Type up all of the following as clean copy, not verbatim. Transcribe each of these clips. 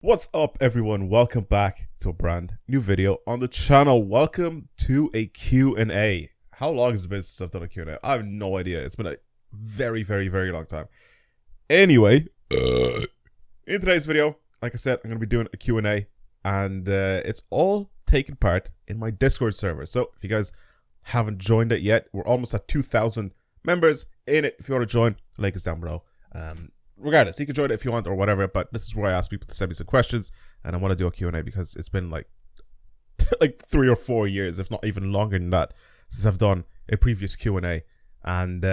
What's up, everyone? Welcome back to a brand new video on the channel. Welcome to a Q&A. How long has it been since I've done a Q&A? I have no idea. It's been a very long time. Anyway, in today's video, like I said, I'm going to be doing a Q&A, and it's all taking part in my Discord server. So if you guys haven't joined it yet, we're almost at 2,000 members in it. If you want to join, the link is down below. Regardless, you can join it if you want or whatever, but this is where I ask people to send me some questions, and I want to do a Q&A because it's been like 3 or 4 years, if not even longer than that, since I've done a previous Q&A. And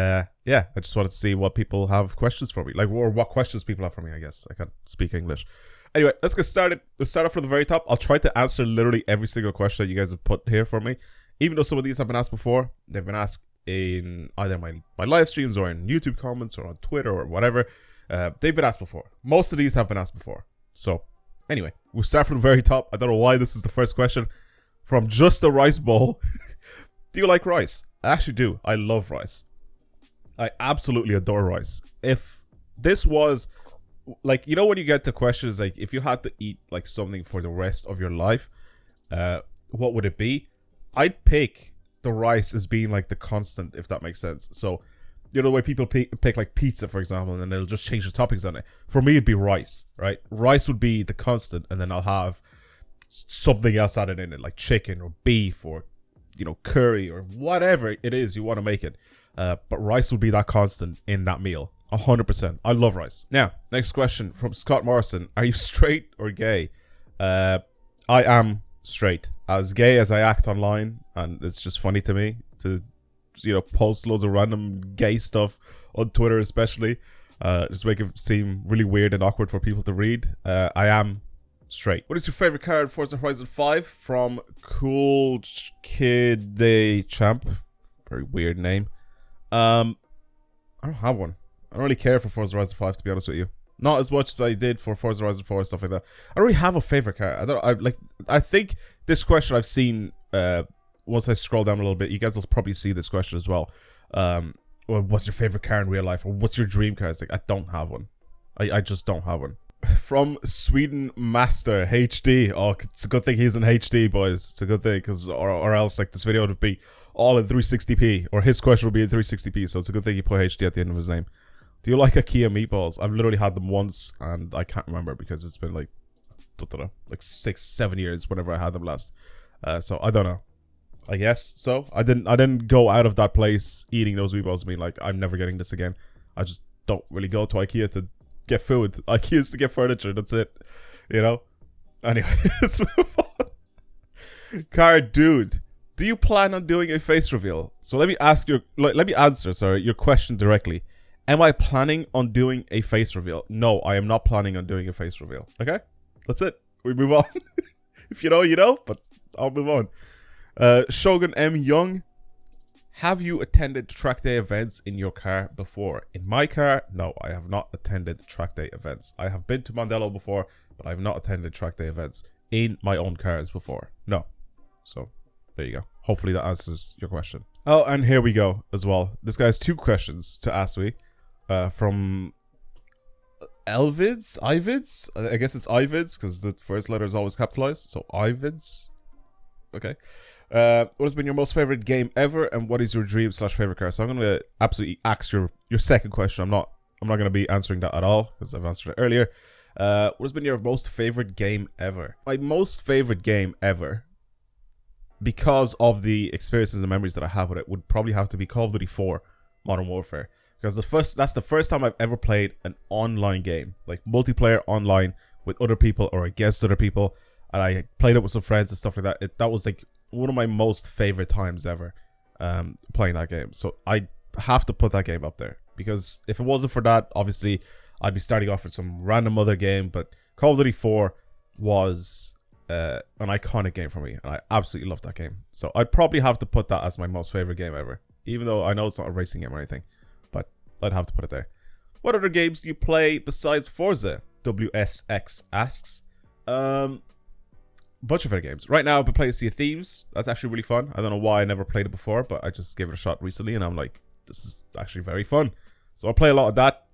yeah, I just wanted to see what people have questions for me, or what questions people have for me. I guess I can't speak English. Anyway, let's get started. Let's start off from the very top. I'll try to answer literally every single question that you guys have put here for me, even though some of these have been asked before. They've been asked in either my live streams or in YouTube comments or on Twitter or whatever. They've been asked before. Most of these have been asked before. So, anyway, we'll start from the very top. I don't know why this is the first question. From Just a Rice Bowl. Do you like rice? I actually do. I love rice. I absolutely adore rice. If this was, like, you know when you get the questions, like, if you had to eat, like, something for the rest of your life, what would it be? I'd pick the rice as being, like, the constant, if that makes sense. So, you know the way people pick like pizza, for example, and then they'll just change the toppings on it. For me, it'd be rice, right? Rice would be the constant, and then I'll have something else added in it, like chicken or beef or, you know, curry or whatever it is you want to make it. But rice would be that constant in that meal, 100%. I love rice. Now, next question from Scott Morrison. Are you straight or gay? I am straight. As gay as I act online, and it's just funny to me to, you know, post loads of random gay stuff on Twitter, especially. Just make it seem really weird and awkward for people to read. I am straight. What is your favorite car in Forza Horizon 5? From Cool Kid Day Champ. Very weird name. I don't have one. I don't really care for Forza Horizon 5, to be honest with you. Not as much as I did for Forza Horizon 4 and stuff like that. I don't really have a favorite car. I think this question I've seen once I scroll down a little bit, you guys will probably see this question as well. Or what's your favorite car in real life? Or what's your dream car? It's like, I don't have one. I just don't have one. From Sweden Master HD. Oh, it's a good thing he's in HD, boys. It's a good thing, because or else like this video would be all in 360p, or his question would be in 360p. So it's a good thing he put HD at the end of his name. Do you like IKEA meatballs? I've literally had them once, and I can't remember because it's been like, I don't know, like 6-7 years whenever I had them last. So I don't know. I guess so. I didn't go out of that place eating those meatballs. I mean, like, I'm never getting this again. I just don't really go to IKEA to get food. IKEA is to get furniture. That's it. You know. Anyway, let's move on. Car dude, do you plan on doing a face reveal? So let me answer your question directly. Am I planning on doing a face reveal? No, I am not planning on doing a face reveal. Okay, that's it. We move on. If you know, you know. But I'll move on. Shogun M. Young, have you attended track day events in your car before? In my car, no, I have not attended track day events. I have been to Mondello before, but I have not attended track day events in my own cars before. No. So, there you go. Hopefully that answers your question. Oh, and here we go as well. This guy has 2 questions to ask me. From Ivids? I guess it's Ivids, because the first letter is always capitalized. So, Ivids. Okay. What has been your most favorite game ever, and what is your dream/favorite car? So I'm gonna absolutely ask your second question. I'm not gonna be answering that at all, because I've answered it earlier. What has been your most favorite game ever? My most favorite game ever, because of the experiences and memories that I have with it, would probably have to be Call of Duty 4 Modern Warfare, because that's the first time I've ever played an online game, like multiplayer online with other people or against other people, and I played it with some friends and stuff like that. That was like one of my most favorite times ever playing that game. So I have to put that game up there, because if it wasn't for that, obviously I'd be starting off with some random other game. But Call of Duty 4 was an iconic game for me, and I absolutely love that game. So I'd probably have to put that as my most favorite game ever, even though I know it's not a racing game or anything, but I'd have to put it there. What other games do you play besides Forza? WSX asks. Bunch of other games. Right now I've been playing Sea of Thieves. That's actually really fun. I don't know why I never played it before, but I just gave it a shot recently, and I'm like, this is actually very fun. So I play a lot of that.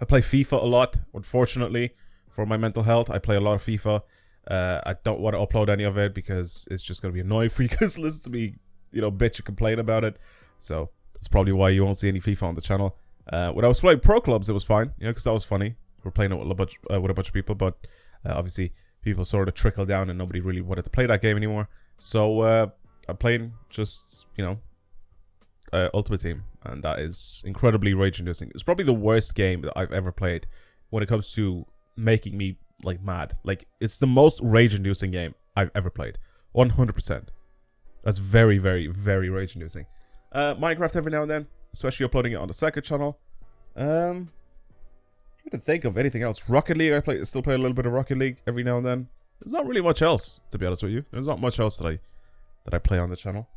I play FIFA a lot, unfortunately, for my mental health. I play a lot of FIFA. I don't want to upload any of it because it's just going to be annoying for you guys to listen to me, bitch and complain about it. So that's probably why you won't see any FIFA on the channel. When I was playing Pro Clubs, it was fine, because that was funny. We're playing it with a bunch of people, but obviously people sort of trickled down and nobody really wanted to play that game anymore. So I'm playing just, Ultimate Team, and that is incredibly rage-inducing. It's probably the worst game that I've ever played when it comes to making me like mad. Like, it's the most rage-inducing game I've ever played. 100%. That's very, very, very rage-inducing. Minecraft every now and then, especially uploading it on the second channel. Trying to think of anything else. Rocket League, I still play a little bit of Rocket League every now and then. There's not really much else, to be honest with you. There's not much else that I play on the channel.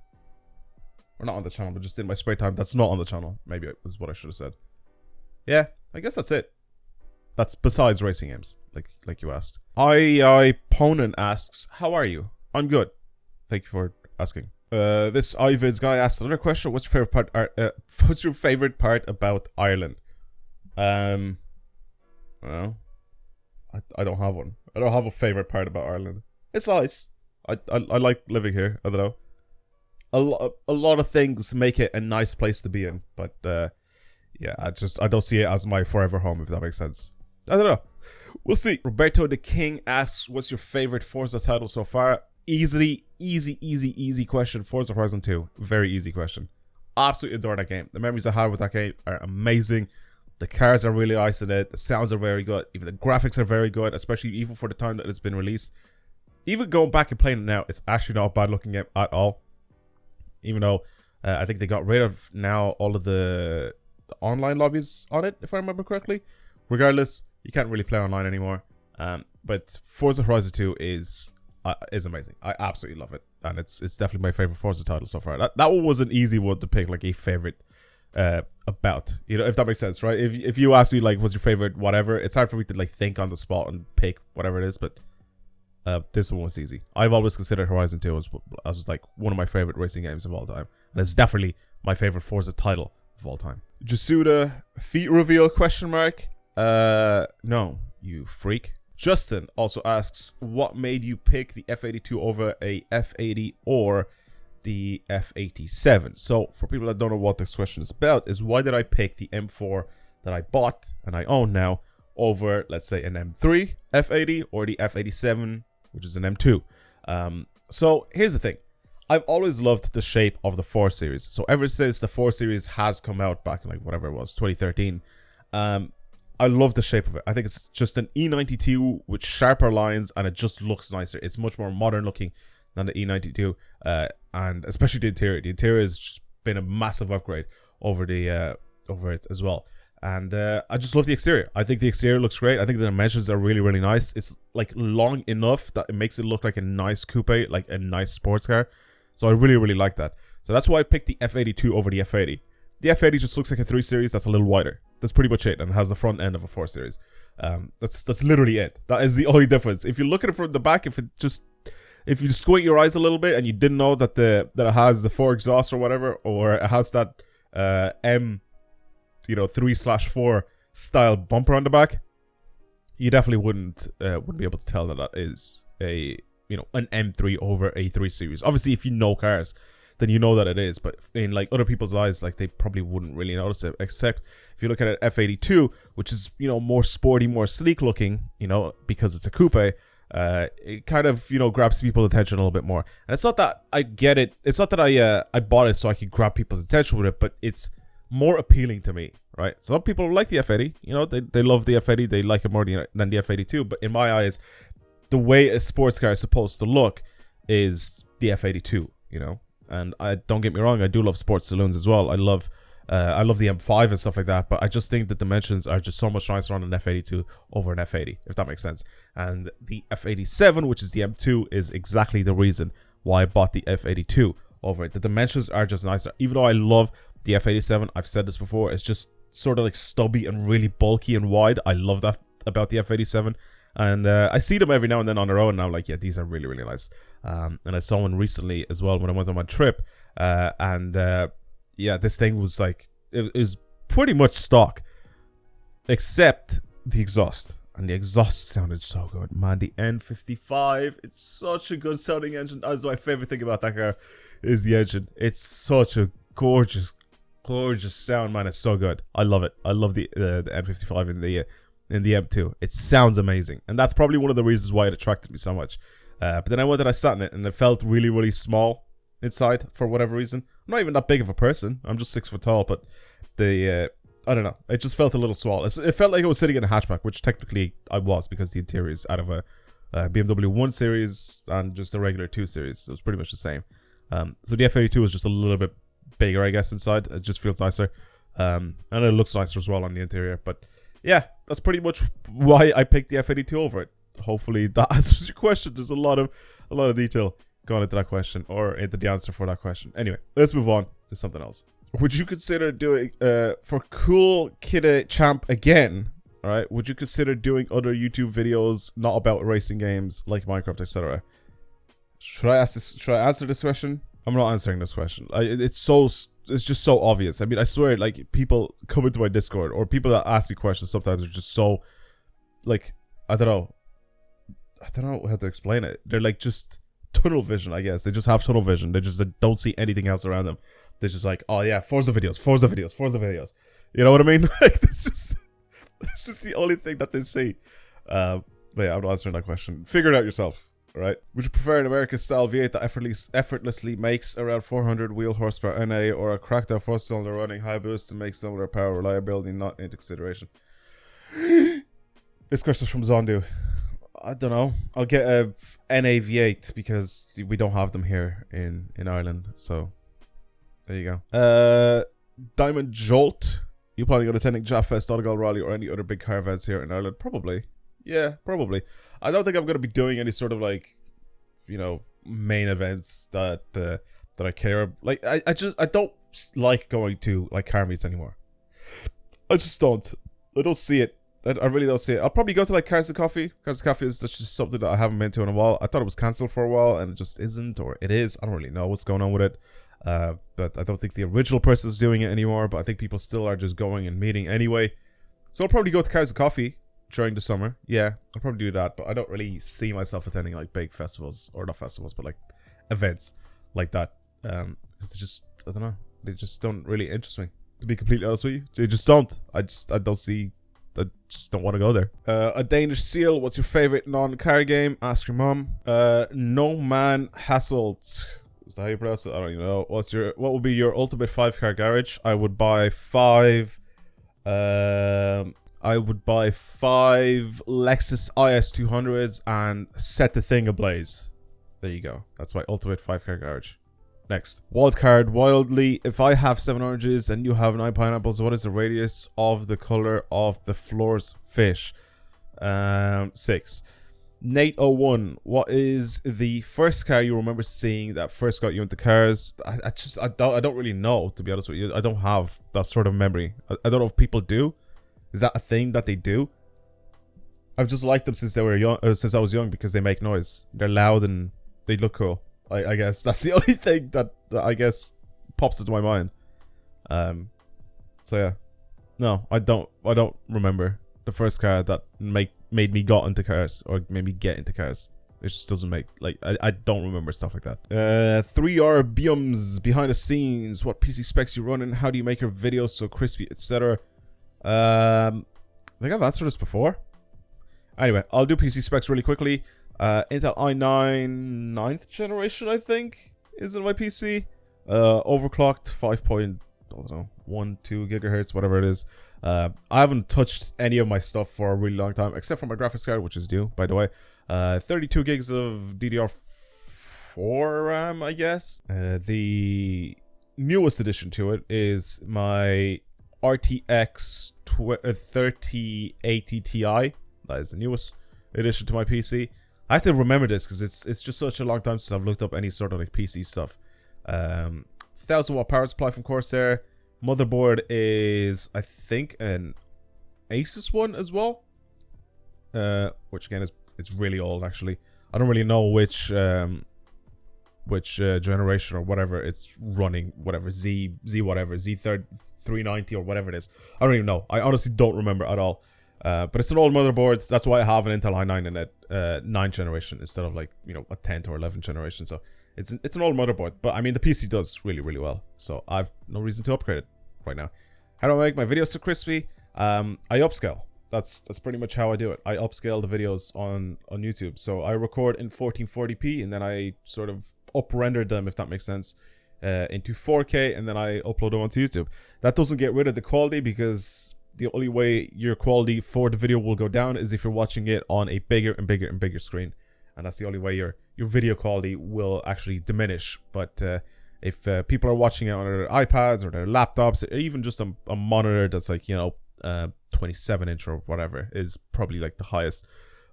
Or not on the channel, but just in my spare time. That's not on the channel. Maybe it was what I should have said. Yeah, I guess that's it. That's besides racing games, like you asked. Ponent asks, how are you? I'm good. Thank you for asking. This iVids guy asked another question. What's your favorite part about Ireland? Well, I don't have one. I don't have a favorite part about Ireland. It's nice. I like living here. I don't know. A lot of things make it a nice place to be in, but yeah, I don't see it as my forever home, if that makes sense. I don't know. We'll see. Roberto the King asks, what's your favorite Forza title so far? Easy question. Forza Horizon 2. Very easy question. Absolutely adore that game. The memories I have with that game are amazing. The cars are really nice in it. The sounds are very good. Even the graphics are very good, especially even for the time that it's been released. Even going back and playing it now, it's actually not a bad looking game at all. Even though I think they got rid of now all of the online lobbies on it, if I remember correctly. Regardless, you can't really play online anymore. But Forza Horizon 2 is amazing. I absolutely love it, and it's definitely my favorite Forza title so far. That one was an easy one to pick, like a favorite about, if that makes sense, right? If you ask me like what's your favorite whatever, it's hard for me to like think on the spot and pick whatever it is, but this one was easy. I've always considered Horizon 2 as like one of my favorite racing games of all time, and it's definitely my favorite Forza title of all time. Jasuda feet reveal ? No, you freak. Justin also asks, what made you pick the F82 over a F80 or the F87? So for people that don't know what this question is about, is why did I pick the M4 that I bought and I own now over, let's say, an M3 F80 or the F87, which is an M2? So here's the thing. I've always loved the shape of the 4 Series. So ever since the 4 Series has come out back in like whatever it was, 2013, I love the shape of it. I think it's just an E92 with sharper lines, and it just looks nicer. It's much more modern looking than the E92, and especially the interior. The interior has just been a massive upgrade over it as well. And I just love the exterior. I think the exterior looks great. I think the dimensions are really, really nice. It's like long enough that it makes it look like a nice coupe, like a nice sports car. So I really, really like that. So that's why I picked the F82 over the F80. The F80 just looks like a 3 Series that's a little wider. That's pretty much it, and has the front end of a 4 Series. That's literally it. That is the only difference. If you look at it from the back, if you squint your eyes a little bit and you didn't know that it has the 4 exhaust or whatever, or it has that M 3/4 style bumper on the back, you definitely wouldn't be able to tell that is an M3 over a 3 Series. Obviously, if you know cars, then you know that it is, but in like other people's eyes, like they probably wouldn't really notice it, except if you look at an F82, which is more sporty, more sleek looking, because it's a coupe. It kind of grabs people's attention a little bit more. And it's not that I get it. It's not that I bought it so I could grab people's attention with it, but it's more appealing to me, right? Some people like the F80. They love the F80. They like it more than the F82. But in my eyes, the way a sports car is supposed to look is the F82. And I don't get me wrong, I do love sports saloons as well. I love the M5 and stuff like that, but I just think the dimensions are just so much nicer on an F82 over an F80, if that makes sense. And the F87, which is the M2, is exactly the reason why I bought the F82 over it. The dimensions are just nicer. Even though I love the F87, I've said this before, it's just sort of like stubby and really bulky and wide. I love that about the F87. And I see them every now and then on their own, and I'm like, yeah, these are really, really nice. And I saw one recently as well when I went on my trip. Yeah, this thing was like, it was pretty much stock, except the exhaust. And the exhaust sounded so good. Man, the N55, it's such a good sounding engine. That's my favorite thing about that car, is the engine. It's such a gorgeous sound, man. It's so good. I love it. I love the N55 in the M2. It sounds amazing. And that's probably one of the reasons why it attracted me so much. But then I went and I sat in it, and it felt really small inside for whatever reason. I'm not even that big of a person. I'm just 6 foot tall, but I don't know. It just felt a little small. It felt like I was sitting in a hatchback, which technically I was, because the interior is out of a BMW 1 Series and just a regular 2 Series. So it was pretty much the same. So the F82 is just a little bit bigger, I guess, inside. It just feels nicer. And it looks nicer as well on the interior. But yeah, that's pretty much why I picked the F82 over it. Hopefully that answers your question. There's a lot of detail gone into that question, or into the answer for that question. Anyway, let's move on to something else. Would you consider doing for Cool Kidda Champ again? All right. Would you consider doing other YouTube videos not about racing games like Minecraft, etc.? Should I answer this question? I'm not answering this question. It's just so obvious. I mean, I swear, like, people come into my Discord, or people that ask me questions sometimes are just so, like, I don't know how to explain it. They're like just tunnel vision, I guess. They just have tunnel vision. They don't see anything else around them. They're just like, oh yeah, Forza videos. You know what I mean? Like, it's just the only thing that they see. But yeah, I'm not answering that question. Figure it out yourself. All right. Would you prefer an American-style V8 that effortlessly makes around 400 wheel horsepower NA, or a cracked-out 4-cylinder running high boost to make similar power reliability not into consideration? This question's from Zondu. I don't know. I'll get a NA V8 because we don't have them here in Ireland. So there you go. Diamond Jolt. You planning on attending Japfest, Donegal Rally, or any other big car events here in Ireland? Probably. Yeah, probably. I don't think I'm going to be doing any sort of, like, you know, main events that I care. Like, I don't like going to, like, car meets anymore. I just don't. I don't see it. I really don't see it. I'll probably go to, like, Cars and Coffee. Cars and Coffee is just something that I haven't been to in a while. I thought it was cancelled for a while, and it just isn't, or it is. I don't really know what's going on with it. But I don't think the original person is doing it anymore, but I think people still are just going and meeting anyway. So I'll probably go to Cars and Coffee during the summer. Yeah, I'll probably do that, but I don't really see myself attending, like, big festivals, or not festivals, but, like, events like that. Because they just, I don't know, they just don't really interest me, to be completely honest with you. They just don't. I just don't want to go there. A Danish Seal. What's your favorite non-car game? Ask your mom. No Man Hasselt. Is that how you pronounce it? I don't even know. What would be your ultimate 5-car garage? I would buy 5 Lexus IS 200s and set the thing ablaze. There you go. That's my ultimate 5-car garage. Next. Wildcard. Wildly. If I have 7 oranges and you have 9 pineapples, what is the radius of the color of the floor's fish? 6. Nate01. What is the first car you remember seeing that first got you into cars? I don't really know, to be honest with you. I don't have that sort of memory. I don't know if people do. Is that a thing that they do? I've just liked them since they were young, since I was young, because they make noise. They're loud and they look cool. I guess that's the only thing that I guess pops into my mind. So yeah, no, I don't remember the first car that made me got into cars, or made me get into cars. It just doesn't make, like, I don't remember stuff like that. 3R Biums behind the scenes. What PC specs you running? How do you make your videos so crispy, etc.? I think I've answered this before. Anyway, I'll do PC specs really quickly. Intel i9 9th generation, I think, is in my PC. Overclocked 5.12 gigahertz, whatever it is. I haven't touched any of my stuff for a really long time, except for my graphics card, which is due, by the way. 32 gigs of DDR4 RAM, I guess. The newest addition to it is my RTX 3080 Ti. That is the newest addition to my PC. I have to remember this because it's just such a long time since I've looked up any sort of, like, PC stuff. 1000 watt power supply from Corsair. Motherboard is, I think, an Asus one as well. Which again is really old, actually. I don't really know which generation or whatever it's running. Whatever Z390 or whatever it is. I don't even know. I honestly don't remember at all. But it's an old motherboard. That's why I have an Intel i9 in it, 9th generation instead of like, you know, a 10th or 11th generation. So it's an old motherboard. But I mean, the PC does really, really well. So I've no reason to upgrade it right now. How do I make my videos so crispy? I upscale. That's pretty much how I do it. I upscale the videos on YouTube. So I record in 1440p and then I sort of up-render them, if that makes sense, into 4K, and then I upload them onto YouTube. That doesn't get rid of the quality, because the only way your quality for the video will go down is if you're watching it on a bigger and bigger and bigger screen. And that's the only way your video quality will actually diminish. But if people are watching it on their iPads or their laptops, or even just a monitor that's like, you know, 27 inch or whatever is probably like the highest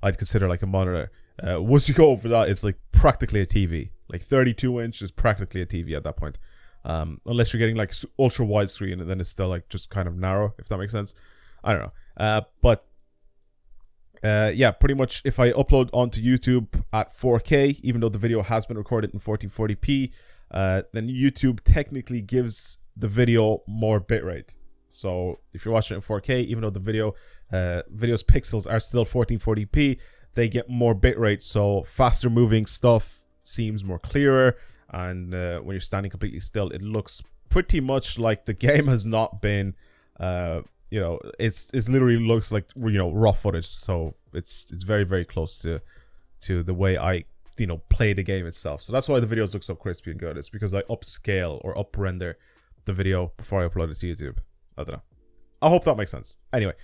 I'd consider like a monitor. Once you go over that, it's like practically a TV. Like 32 inch is practically a TV at that point. Unless you're getting like ultra wide screen, and then it's still like just kind of narrow, if that makes sense. I don't know. But yeah, pretty much if I upload onto YouTube at 4K, even though the video has been recorded in 1440p, then YouTube technically gives the video more bitrate. So if you're watching it in 4K, even though the video's pixels are still 1440p, they get more bitrate, so faster moving stuff seems more clearer, and when you're standing completely still, it looks pretty much like the game has not been, you know, it's literally looks like, you know, raw footage. So it's very, very close to the way I, you know, play the game itself. So that's why the videos look so crispy and good. It's because I upscale or uprender the video before I upload it to YouTube. I don't know. I hope that makes sense. Anyway,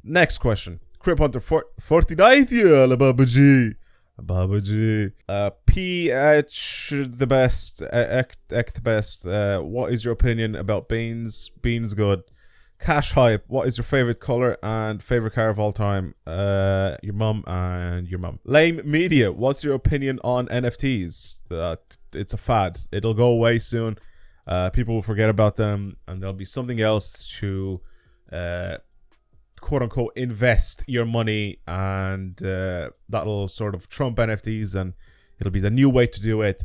next question. Crib Hunter 49, yeah, Babaji. PH the best, Ect the best. What is your opinion about beans? Beans good. Cash Hype, what is your favorite color and favorite car of all time? Your mum and your mum. Lame Media, what's your opinion on NFTs? It's a fad. It'll go away soon. People will forget about them, and there'll be something else to quote unquote invest your money, and that'll sort of trump NFTs, and it'll be the new way to do it,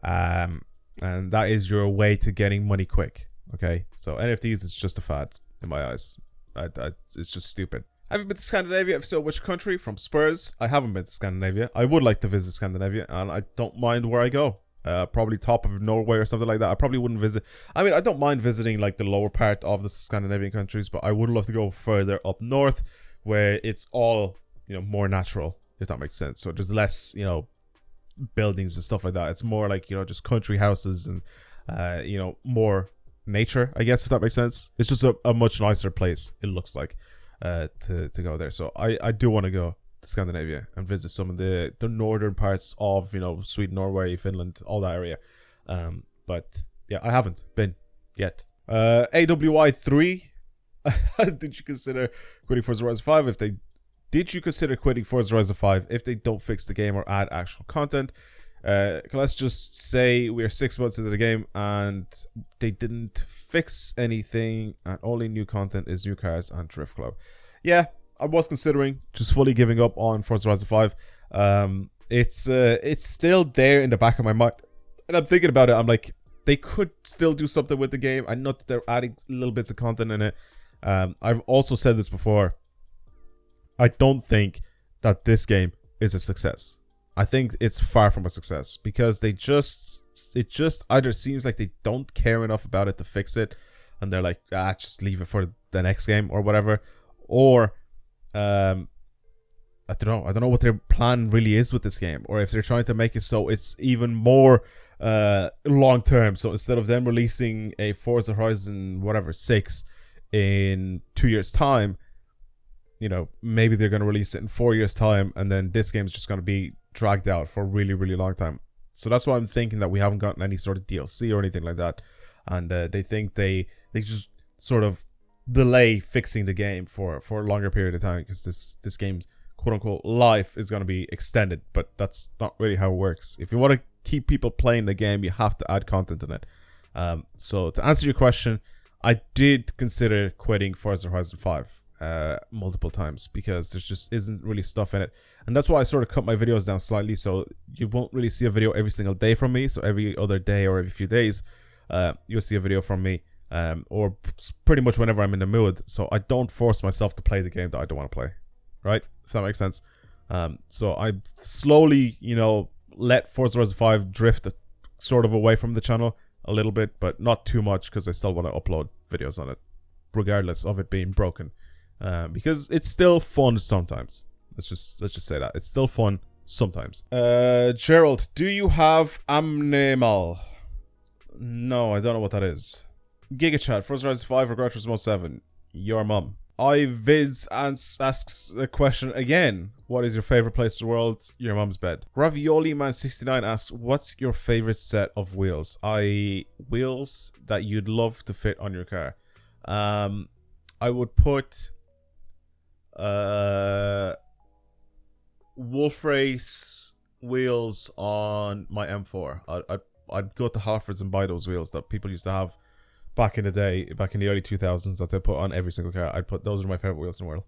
and that is your way to getting money quick. Okay, so NFTs is just a fad in my eyes. It's just stupid. Have you been to Scandinavia? If so, which country? From Spurs. I haven't been to Scandinavia. I would like to visit Scandinavia, and I don't mind where I go. Probably top of Norway or something like that. I probably wouldn't visit. I mean, I don't mind visiting like the lower part of the Scandinavian countries, but I would love to go further up north, where it's all, you know, more natural, if that makes sense. So there's less, you know, buildings and stuff like that. It's more like, you know, just country houses and you know, more nature, I guess, if that makes sense. It's just a much nicer place, it looks like, to go there. So I do want to go to Scandinavia and visit some of the northern parts of, you know, Sweden, Norway, Finland, all that area. But yeah, I haven't been yet. AWI 3, did you consider quitting Forza Horizon 5 did you consider quitting Forza Horizon 5 if they don't fix the game or add actual content? Let's just say we're 6 months into the game and they didn't fix anything, and only new content is new cars and Drift Club. Yeah, I was considering just fully giving up on Forza Horizon 5. It's still there in the back of my mind, and I'm thinking about it. I'm like, they could still do something with the game. I know that they're adding little bits of content in it. I've also said this before. I don't think that this game is a success. I think it's far from a success, because it just either seems like they don't care enough about it to fix it, and they're like, just leave it for the next game or whatever, or I don't know what their plan really is with this game, or if they're trying to make it so it's even more long term. So instead of them releasing a Forza Horizon 6 in 2 years time, you know, maybe they're going to release it in 4 years time, and then this game is just going to be dragged out for a really, really long time. So that's why I'm thinking that we haven't gotten any sort of DLC or anything like that, and they think they just sort of delay fixing the game for a longer period of time, because this game's quote unquote life is going to be extended. But that's not really how it works. If you want to keep people playing the game, you have to add content in it. So to answer your question, I did consider quitting Forza Horizon 5 multiple times, because there just isn't really stuff in it, and that's why I sort of cut my videos down slightly, so you won't really see a video every single day from me. So every other day or every few days, you'll see a video from me, or pretty much whenever I'm in the mood. So I don't force myself to play the game that I don't want to play, right? If that makes sense. So I slowly, you know, let Forza Horizon 5 drift sort of away from the channel a little bit, but not too much, because I still want to upload videos on it, regardless of it being broken, because it's still fun sometimes. Let's just say that it's still fun sometimes. Gerald, do you have Amnemal? No, I don't know what that is. GigaChat, Forza Horizon 5 or Gran Turismo 7? Your mum. iVids asks a question again. What is your favorite place in the world? Your mum's bed. Ravioli Man 69 asks, what's your favorite set of wheels? Wheels that you'd love to fit on your car. I would put Wolf Race wheels on my M4. I'd go to Halfords and buy those wheels that people used to have back in the day, back in the early 2000s, that they put on every single car. I'd put those are my favorite wheels in the world.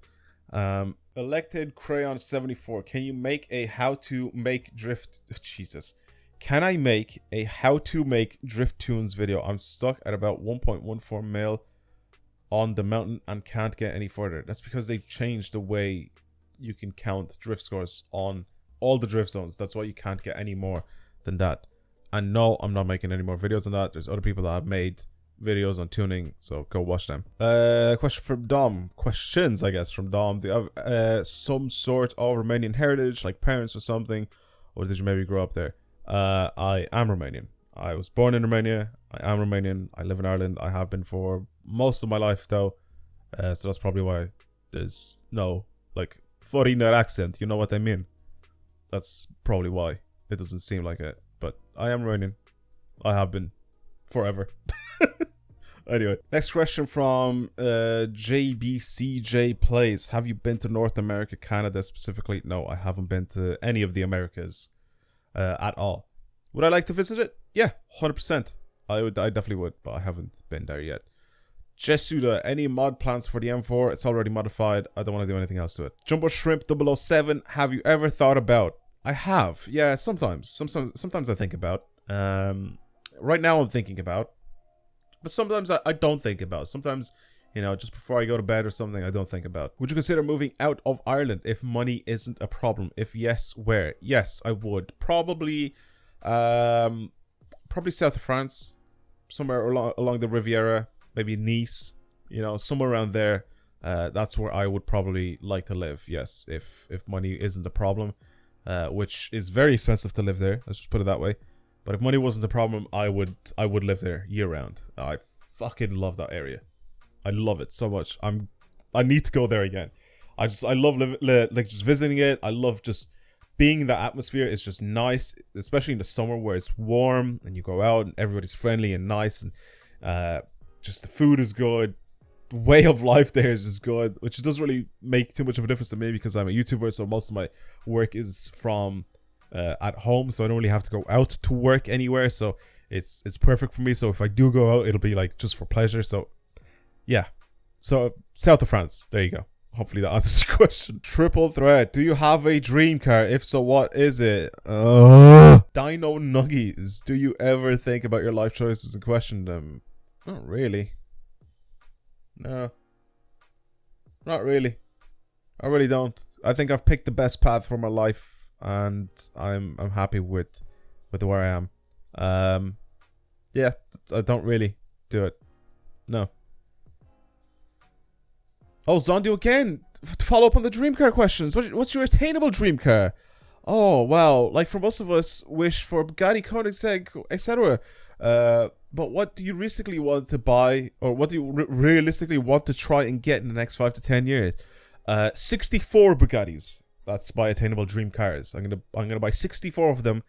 Elected Crayon 74. Can you make a how to make drift? Jesus. Can I make a how to make drift tunes video? I'm stuck at about 1.14 mil on the mountain and can't get any further. That's because they've changed the way you can count drift scores on all the drift zones. That's why you can't get any more than that. And no, I'm not making any more videos on that. There's other people that have made videos on tuning, so go watch them. Question from Dom. Questions, I guess, from Dom. Do you have some sort of Romanian heritage, like parents or something? Or did you maybe grow up there? I am Romanian. I was born in Romania. I am Romanian. I live in Ireland. I have been for most of my life, though. So that's probably why there's no, like, foreigner accent. You know what I mean? That's probably why it doesn't seem like it. But I am Romanian. I have been forever. Anyway, next question from JBCJ Plays. Have you been to North America, Canada specifically? No, I haven't been to any of the Americas at all. Would I like to visit it? Yeah, 100%. I definitely would, but I haven't been there yet. Jesuda, any mod plans for the M4? It's already modified. I don't want to do anything else to it. Jumbo Shrimp 007, have you ever thought about? I have. Yeah, sometimes. Sometimes I think about. Right now I'm thinking about. But sometimes I don't think about. Sometimes, you know, just before I go to bed or something, I don't think about. Would you consider moving out of Ireland if money isn't a problem? If yes, where? Yes, I would. Probably south of France. Somewhere along the Riviera. Maybe Nice. You know, somewhere around there. That's where I would probably like to live. Yes, if money isn't a problem. Which is very expensive to live there. Let's just put it that way. But if money wasn't a problem, I would live there year round. I fucking love that area. I love it so much. I need to go there again. I love like just visiting it. I love just being in the atmosphere. It's just nice, especially in the summer where it's warm and you go out and everybody's friendly and nice, and just the food is good. The way of life there is just good, which doesn't really make too much of a difference to me because I'm a YouTuber, so most of my work is from at home, so I don't really have to go out to work anywhere, so it's perfect for me. So if I do go out, it'll be like just for pleasure. So yeah, so south of France, there you go. Hopefully that answers your question. Triple threat, do you have a dream car? If so, what is it? Dino Nuggies, do you ever think about your life choices and question them? Not really. No, not really. I really don't. I think I've picked the best path for my life, and I'm happy with where I am. Yeah, I don't really do it. No. Oh, Zondio again. To follow up on the dream car questions. What's your attainable dream car? Oh, well, like for most of us, wish for Bugatti, Koenigsegg, etc. But what do you realistically want to buy, or what do you realistically want to try and get in the next 5 to 10 years? 64 Bugattis. That's my attainable dream cars. I'm gonna buy 64 of them,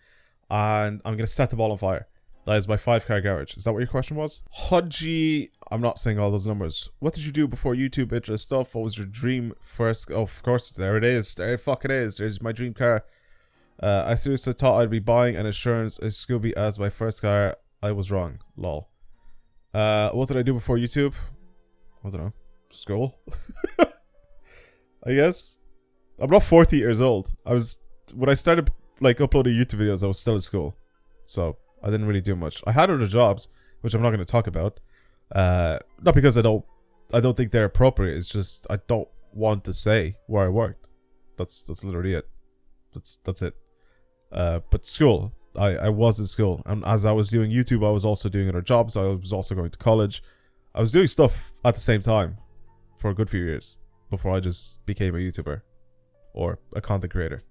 and I'm gonna set them all on fire. That is my 5-car garage. Is that what your question was? Hodgie, I'm not saying all those numbers. What did you do before YouTube interest stuff? What was your dream first? Oh, of course, there it is. There it fucking is. There's my dream car. I seriously thought I'd be buying an insurance a Scooby as my first car. I was wrong. Lol. What did I do before YouTube? I don't know. School? I guess. I'm not 40 years old. When I started like uploading YouTube videos, I was still at school. So I didn't really do much. I had other jobs, which I'm not going to talk about. Not because I don't think they're appropriate. It's just I don't want to say where I worked. That's literally it. That's it. But school, I was in school, and as I was doing YouTube, I was also doing other jobs. I was also going to college. I was doing stuff at the same time for a good few years before I just became a YouTuber or a content creator.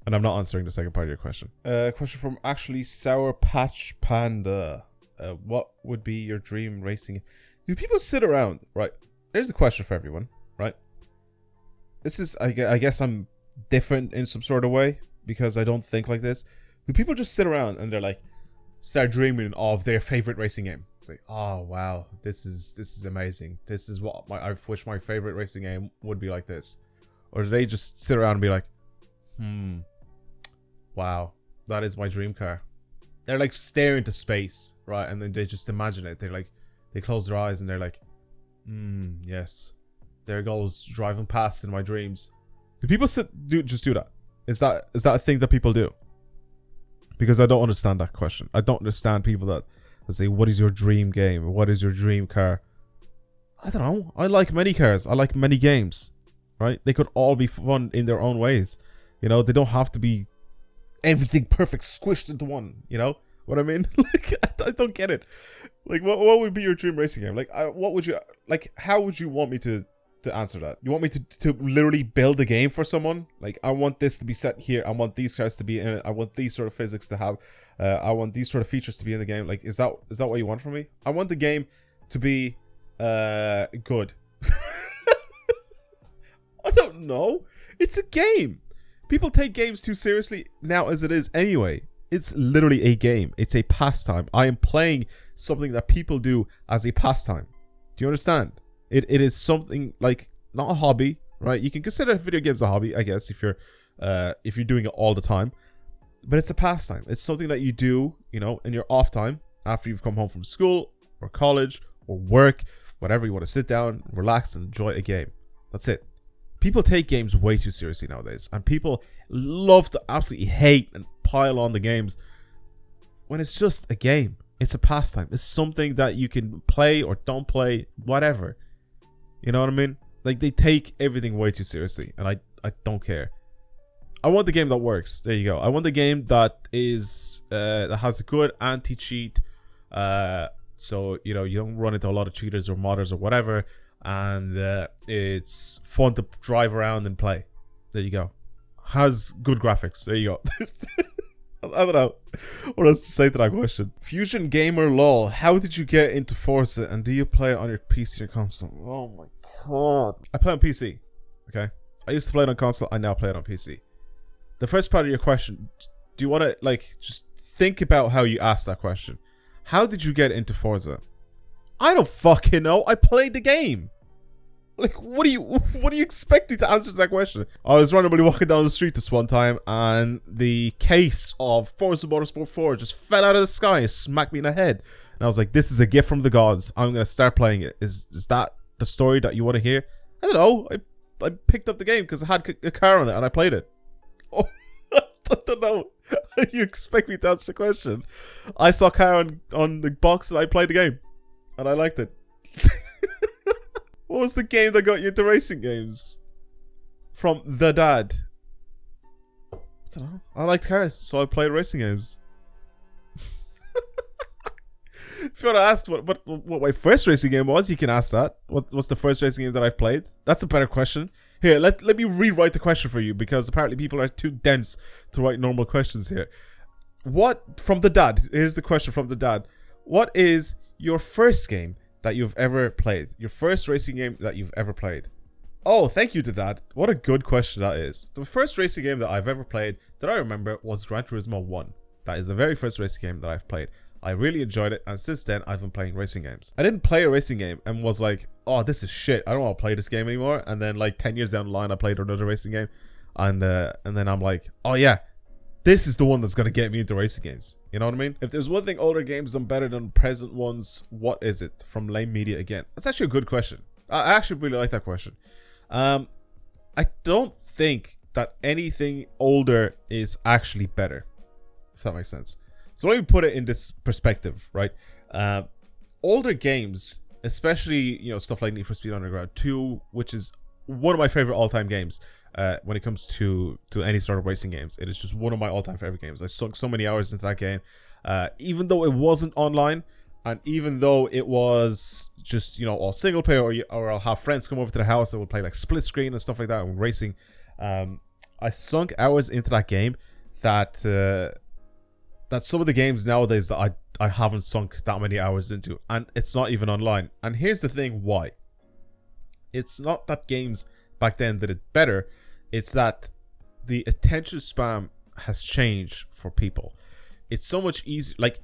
And I'm not answering the second part of your question. Question from actually Sour Patch Panda. What would be your dream racing? Do people sit around? Right. Here's a question for everyone. Right. This is, I guess I'm different in some sort of way because I don't think like this. Do people just sit around and they're like, start dreaming of their favorite racing game? It's like, oh wow, this is amazing. This is what I wish my favorite racing game would be like this. Or do they just sit around and be like, wow, that is my dream car. They're like staring into space, right? And then they just imagine it. They're like, they close their eyes and they're like, yes, there goes driving past in my dreams. Do people just do that? Is that a thing that people do? Because I don't understand that question. I don't understand people that say, what is your dream game? What is your dream car? I don't know. I like many cars. I like many games, right? They could all be fun in their own ways. You know, they don't have to be everything perfect squished into one. You know what I mean? Like, I don't get it. Like, what would be your dream racing game? Like, what would you, like, how would you want me to answer that? You want me to literally build a game for someone? Like, I want this to be set here. I want these cars to be in it. I want these sort of physics to have. I want these sort of features to be in the game. Like, is that what you want from me? I want the game to be good. I don't know. It's a game. People take games too seriously now as it is anyway. It's literally a game. It's a pastime. I am playing something that people do as a pastime. Do you understand? It is something like, not a hobby, right? You can consider video games a hobby, I guess, if you're doing it all the time. But it's a pastime. It's something that you do, you know, in your off time after you've come home from school or college or work, whatever. You want to sit down, relax, and enjoy a game. That's it. People take games way too seriously nowadays, and people love to absolutely hate and pile on the games when it's just a game. It's a pastime. It's something that you can play or don't play, whatever. You know what I mean? Like, they take everything way too seriously, and I don't care. I want the game that works. There you go. I want the game that is that has a good anti-cheat, so you know you don't run into a lot of cheaters or modders or whatever, and it's fun to drive around and play. There you go. Has good graphics. There you go. I don't know what else to say to that question. Fusion Gamer LOL. How did you get into Forza, and do you play it on your PC or console? Oh my god. I play on PC. Okay. I used to play it on console. I now play it on PC. The first part of your question, do you want to, like, just think about how you asked that question? How did you get into Forza? I don't fucking know. I played the game. Like, what do you expect me to answer that question? I was randomly walking down the street this one time, and the case of Forza Motorsport 4 just fell out of the sky and smacked me in the head. And I was like, this is a gift from the gods. I'm going to start playing it. Is that the story that you want to hear? I don't know. I picked up the game because I had a car on it, and I played it. Oh, I don't know. You expect me to answer the question? I saw a car on the box, and I played the game. And I liked it. What was the game that got you into racing games? From the dad. I don't know. I liked cars, so I played racing games. If you want to ask what my first racing game was, you can ask that. What's the first racing game that I've played? That's a better question. Here, let me rewrite the question for you, because apparently people are too dense to write normal questions here. What, from the dad, here's the question from the dad. What is your first game that you've ever played? Your first racing game that you've ever played? Oh, thank you to that. What a good question that is. The first racing game that I've ever played that I remember was Gran Turismo 1. That is the very first racing game that I've played. I really enjoyed it, and since then I've been playing racing games. I didn't play a racing game and was like, oh, this is shit, I don't want to play this game anymore. And then like 10 years down the line I played another racing game, and then I'm like, oh yeah, this is the one that's gonna get me into racing games. You know what I mean? If there's one thing older games done better than present ones, what is it? From Lame Media again. That's actually a good question. I actually really like that question. I don't think that anything older is actually better, if that makes sense. So let me put it in this perspective, right? older games, especially, you know, stuff like Need for Speed Underground 2, which is one of my favorite all-time games when it comes to any sort of racing games. It is just one of my all-time favorite games. I sunk so many hours into that game, even though it wasn't online, and even though it was just, you know, all single player, or I'll have friends come over to the house that will play like split screen and stuff like that and racing. I sunk hours into that game that some of the games nowadays that I haven't sunk that many hours into, and it's not even online. And here's the thing why. It's not that games back then did it better, it's that the attention span has changed for people. It's so much easier, like,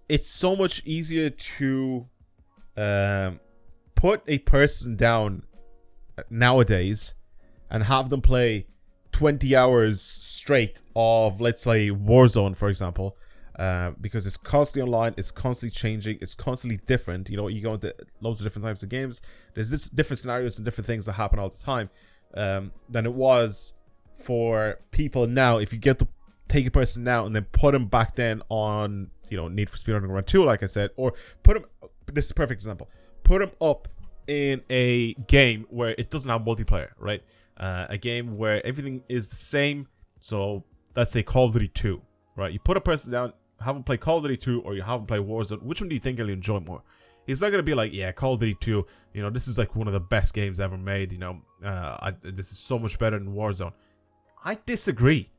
it's so much easier to put a person down nowadays and have them play 20 hours straight of, let's say, Warzone, for example, because it's constantly online, it's constantly changing, it's constantly different. You know, you go into loads of different types of games, there's this different scenarios and different things that happen all the time, than it was for people now. If you get to take a person now and then put him back then on, you know, Need for Speed Underground 2, like I said, or put him, this is a perfect example, put him up in a game where it doesn't have multiplayer, right? A game where everything is the same. So let's say Call of Duty 2, right? You put a person down, have him play Call of Duty 2, or you have him play Warzone. Which one do you think he'll enjoy more? He's not going to be like, yeah, Call of Duty 2, you know, this is like one of the best games ever made, you know, this is so much better than Warzone. I disagree.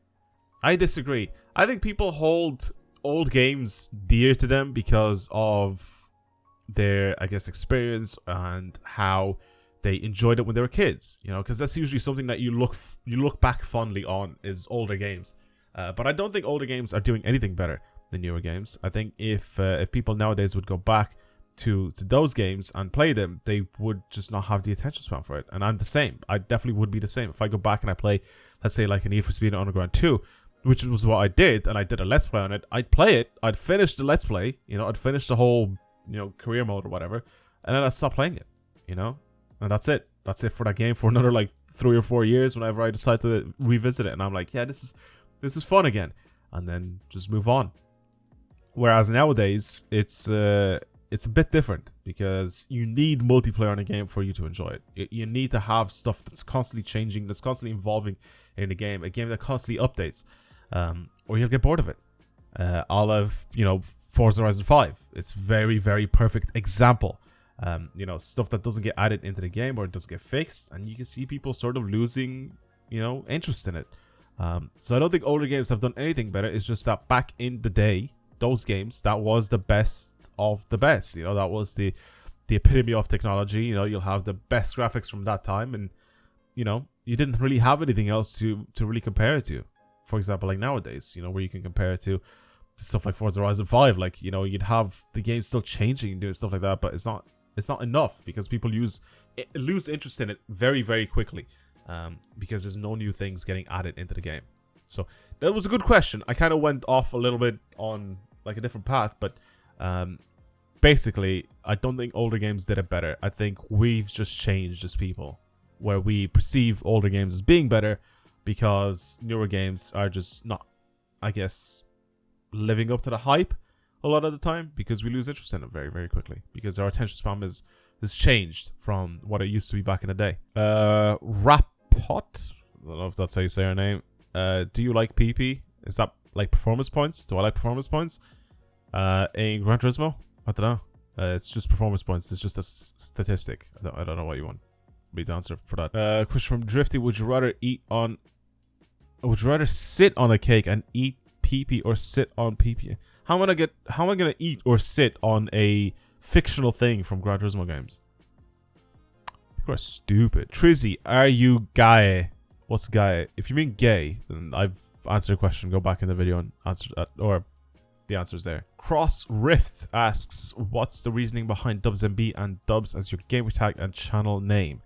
I think people hold old games dear to them because of their, I guess, experience and how they enjoyed it when they were kids, you know, because that's usually something that you look back fondly on, is older games. But I don't think older games are doing anything better than newer games. I think if people nowadays would go back to those games and play them, they would just not have the attention span for it. And I'm the same. I definitely would be the same. If I go back and I play, let's say, like a Need for Speed Underground 2, which was what I did, and I did a Let's Play on it, I'd play it, I'd finish the Let's Play, you know, I'd finish the whole, you know, career mode or whatever, and then I'd stop playing it, you know? And that's it. That's it for that game for another like 3 or 4 years whenever I decide to revisit it. And I'm like, yeah, this is fun again. And then just move on. Whereas nowadays, it's a bit different because you need multiplayer in a game for you to enjoy it. You need to have stuff that's constantly changing, that's constantly evolving in the game, a game that constantly updates, or you'll get bored of it. All of, you know, Forza Horizon 5. It's very, very perfect example. You know, stuff that doesn't get added into the game or it doesn't get fixed, and you can see people sort of losing, you know, interest in it. So I don't think older games have done anything better. It's just that back in the day, those games, that was the best of the best. You know, that was the epitome of technology. You know, you'll have the best graphics from that time, and you know, you didn't really have anything else to really compare it to. For example, like nowadays, you know, where you can compare it to stuff like Forza Horizon 5. Like, you know, you'd have the game still changing and doing stuff like that, but it's not enough because people lose interest in it very, very quickly, because there's no new things getting added into the game. So that was a good question. I kind of went off a little bit on like a different path, but basically, I don't think older games did it better. I think we've just changed as people, where we perceive older games as being better because newer games are just not, I guess, living up to the hype a lot of the time, because we lose interest in it very, very quickly because our attention span is changed from what it used to be back in the day. Rapot, I don't know if that's how you say her name. Do you like PP? Is that like performance points? Do I like performance points? In Gran Turismo? I don't know. It's just performance points. It's just a statistic. I don't know what you want me to answer for that. Question from Drifty: Would you rather sit on a cake and eat PP or sit on PP? How am I gonna eat or sit on a fictional thing from Gran Turismo games? People are stupid. Trizzy, are you gay? What's gay? If you mean gay, then I've answered the question. Go back in the video and answer that, or the answer's there. Cross Rift asks, what's the reasoning behind Dubs MB and Dubs as your gamer tag and channel name?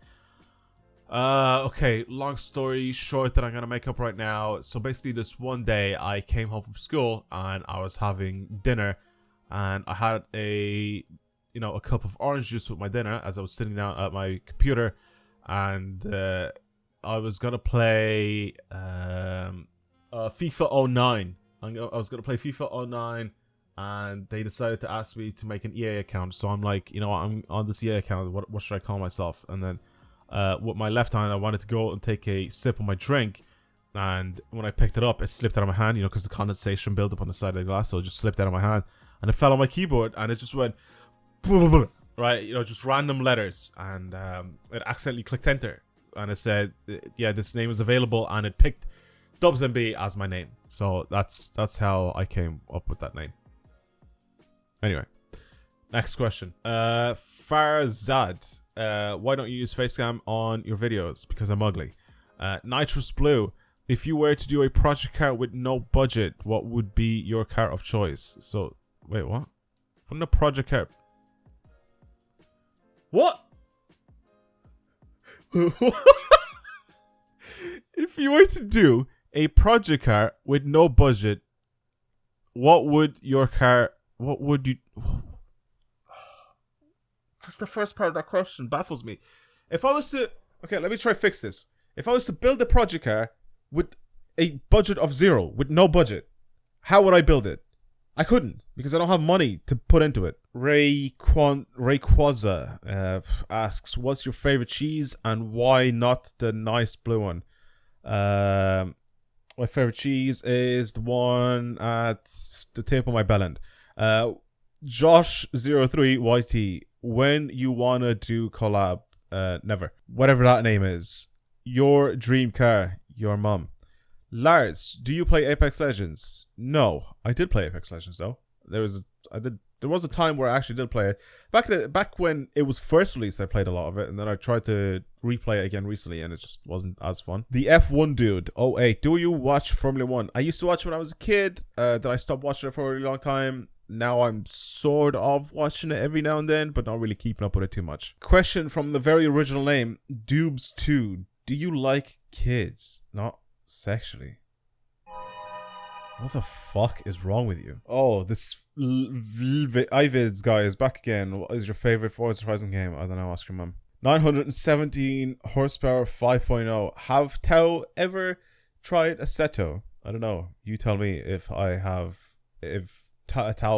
Okay, long story short that I'm gonna make up right now. So basically, this one day I came home from school and I was having dinner, and I had a cup of orange juice with my dinner as I was sitting down at my computer, and I was gonna play FIFA 09. I was gonna play FIFA 09 and they decided to ask me to make an EA account. So I'm like, you know, I'm on this EA account. What should I call myself? And then with my left hand, I wanted to go and take a sip of my drink. And when I picked it up, it slipped out of my hand, you know, because the condensation built up on the side of the glass. So it just slipped out of my hand. And it fell on my keyboard. And it just went, right, you know, just random letters. And it accidentally clicked enter. And it said, yeah, this name is available. And it picked Dubs MB as my name. So that's how I came up with that name. Anyway, next question. Farzad, why don't you use facecam on your videos? Because I'm ugly. Nitrous Blue, if you were to do a project car with no budget, what would be your car of choice? So, wait, what? Wouldn't a project car... What? If you were to do a project car with no budget, what would your car... What would you... That's the first part of that question. Baffles me. If I was to... Okay, let me try fix this. If I was to build a project car with a budget of 0, with no budget, how would I build it? I couldn't, because I don't have money to put into it. Rayquaza asks, what's your favorite cheese and why not the nice blue one? My favorite cheese is the one at the tip of my bellend. Josh03YT, when you wanna do collab? Never. Whatever that name is. Your dream car, your mum. Lars, do you play Apex Legends? No, I did play Apex Legends though. There was a time where I actually did play it. Back when it was first released, I played a lot of it, and then I tried to replay it again recently, and it just wasn't as fun. The F1 dude, 08, do you watch Formula 1? I used to watch when I was a kid. Then I stopped watching it for a really long time. Now I'm sort of watching it every now and then, but not really keeping up with it too much. Question from the very original name, Doobs2. Do you like kids? Not sexually. What the fuck is wrong with you? Oh, this Ivids guy is back again. What is your favorite Forza Horizon game? I don't know, ask your mum. 917 horsepower 5.0. Have Tau ever tried a Seto? I don't know. You tell me if Tau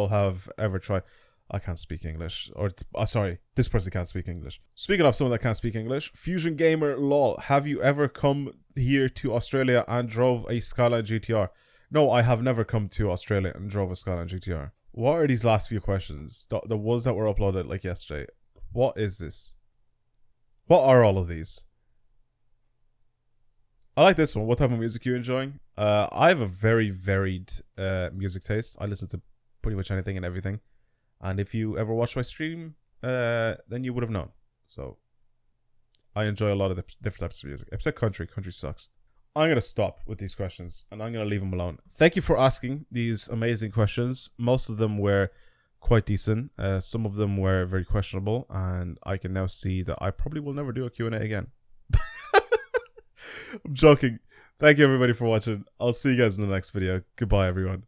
have ever tried. I can't speak English. Or, sorry, this person can't speak English. Speaking of someone that can't speak English, Fusion Gamer LOL, have you ever come here to Australia and drove a Skyline GTR? No, I have never come to Australia and drove a Skyline GTR. What are these last few questions? The ones that were uploaded like yesterday. What is this? What are all of these? I like this one. What type of music are you enjoying? I have a very varied music taste. I listen to pretty much anything and everything. And if you ever watch my stream, then you would have known. So, I enjoy a lot of the different types of music. Except country. Country sucks. I'm going to stop with these questions. And I'm going to leave them alone. Thank you for asking these amazing questions. Most of them were quite decent. Some of them were very questionable. And I can now see that I probably will never do a Q&A again. I'm joking. Thank you everybody for watching. I'll see you guys in the next video. Goodbye everyone.